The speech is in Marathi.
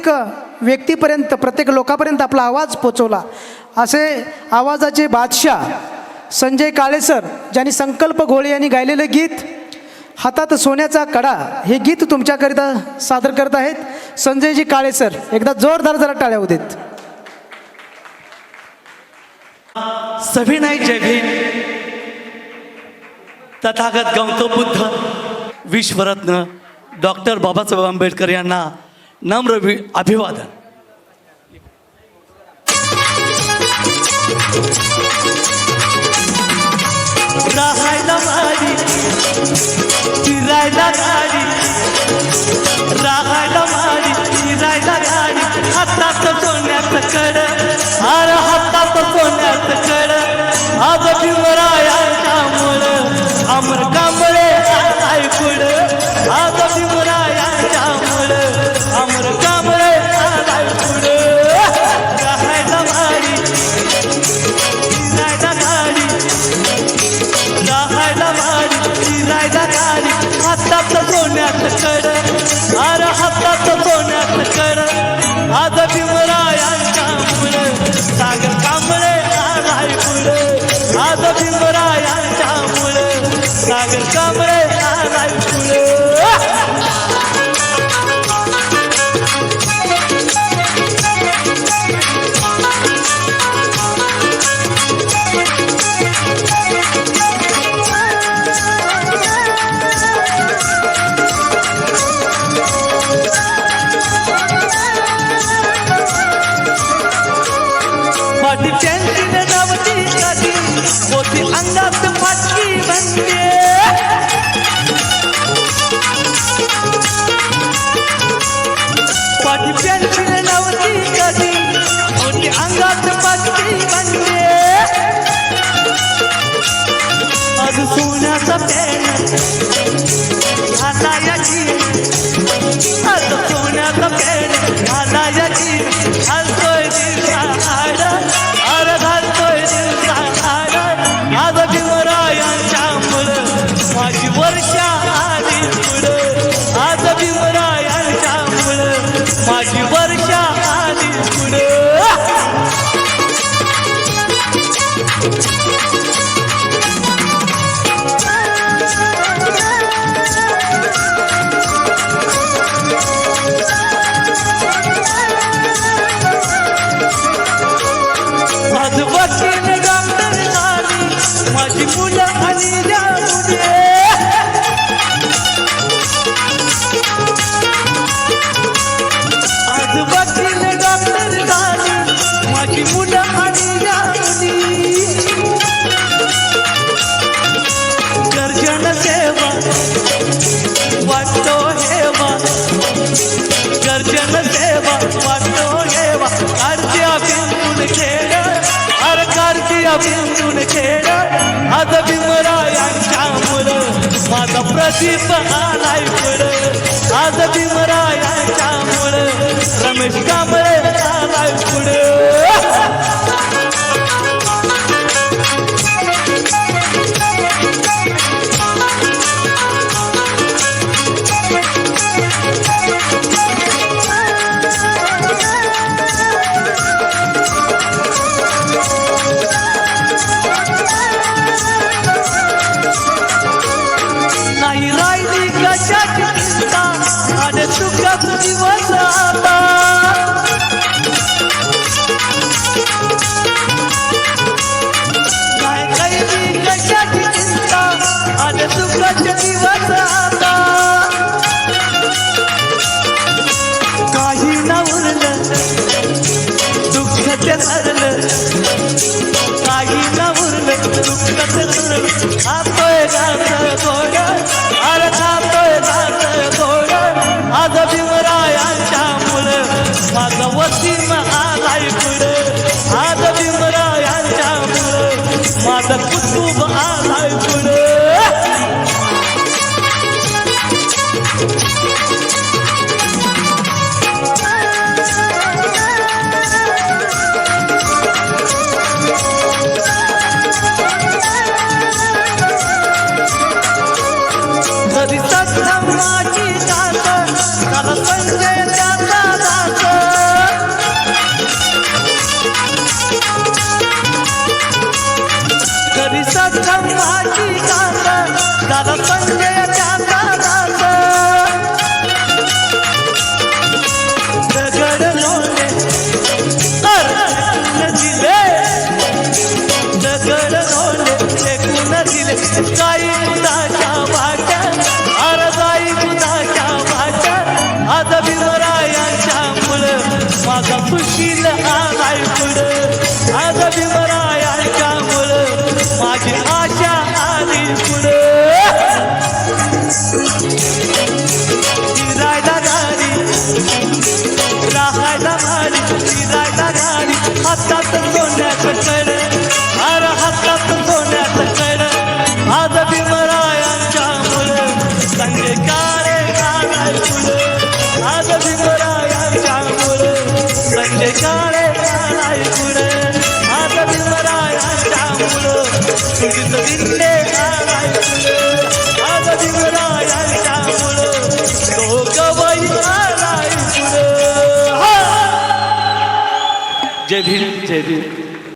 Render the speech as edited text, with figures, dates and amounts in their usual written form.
प्रत्येक व्यक्तीपर्यंत, प्रत्येक लोकांपर्यंत आपला आवाज पोचवला, असे आवाजाचे बादशाह संजय काळे सर, ज्यांनी संकल्प घोळे यांनी गायलेलं गीत हातात सोन्याचा कडा हे गीत तुमच्याकरिता सादर करत आहेत संजयजी काळे सर. एकदा जोरदार जरा टाळ्या होऊ देत. सविनय जय भीम. तथागत गौतम बुद्ध विश्वरत्न डॉक्टर बाबासाहेब आंबेडकर यांना नम्र अभिवादन. राहायला माडी फिरायला गाडी, राहायला माडी फिरायला गाडी, हातात सोन्याचं कड, हार हातात सोन्याचं कड, आज भीमरायांच्या मुळं अमर कांबळे आलाय पुढं, आज भीमरायांच्या मुळं अमर कांबळे आलाय पुढं. राहायला माडी फिरायला गाडी, राहायला माडी फिरायला गाडी, हातात सोन्याचं कड, हार हातात सोन्याचं कड, आज भीमरायांच्या मुळं सागर कांबळे आलाय पुढं, आज भीमरायांच्या मुळं सागर कांबळे आलाय पुढं. पाठी पेन्सिल धावती गाडी, होती अंगात फाटकी बनते, पाठी पेन्सिल धावती गाडी, होती अंगात फाटकी बनते, आज सोन्याचा पेन घालायची, आज सोन्याचा पेन घालायची, घालतोय दिवसा आड, अरे घालतोय दिवसा आड, आज भीमरायांच्या मुळं माझी वर्षा आली पुढं, आज भीमरायांच्या मुळं माझी वर्षा आली पुढं. माझं वकील डॉक्टर झाली, माझी मुलं आणि त्या मुले, आज वकील डॉक्टर झाली, माझी मुलं आणि त्या मुली, गर्जन सेवा वाटतो हेवा, गर्जन सेवा वाटतो हेवा, कार्त्या बिंदून खेळ, अरे कार्त्या बिंदून खेळ, आज भीमरायांच्या मुळं माझा प्रदीप आलाय पुढं, आज भीमरायांच्या मुळं रमेश कांबळे आलाय पुढं. नाही राहिली कशाची चिंता, आणि सुखात दिवस आता, नाही राहिली कशाची चिंता, आणि सुखाचे दिवस आता, काही न उरलं दुःख ते सरलं, काही न उरलं दुःख ते सरलं, खातोय घास गोड, अरे खातोय घास गोड, आज भीमरायांच्या मुळं माझा वसीम आलाय पुढं, आज भीमरायांच्या मुळं माझा कुटुंब आलाय पुढं. सुशील आलाय पुढं आज भीमरायांच्यामुळं माझी आशा आली पुढं फिरायला गाडी राहायला भारी फिरायला गाडी हातात सोन्याचं कड अरे हातात सोन्याचं कड आज भीमरायांच्यामुळं संजय काळे आलाय पुढं आज भीमरायांच्यामुळं संजय काळे आलाय पुढं आज भीमरायांच्यामुळं सुजित विंडे आलाय पुढं आज भीमरायांच्यामुळं तो गवई आलाय पुढं जय भीम जय भीम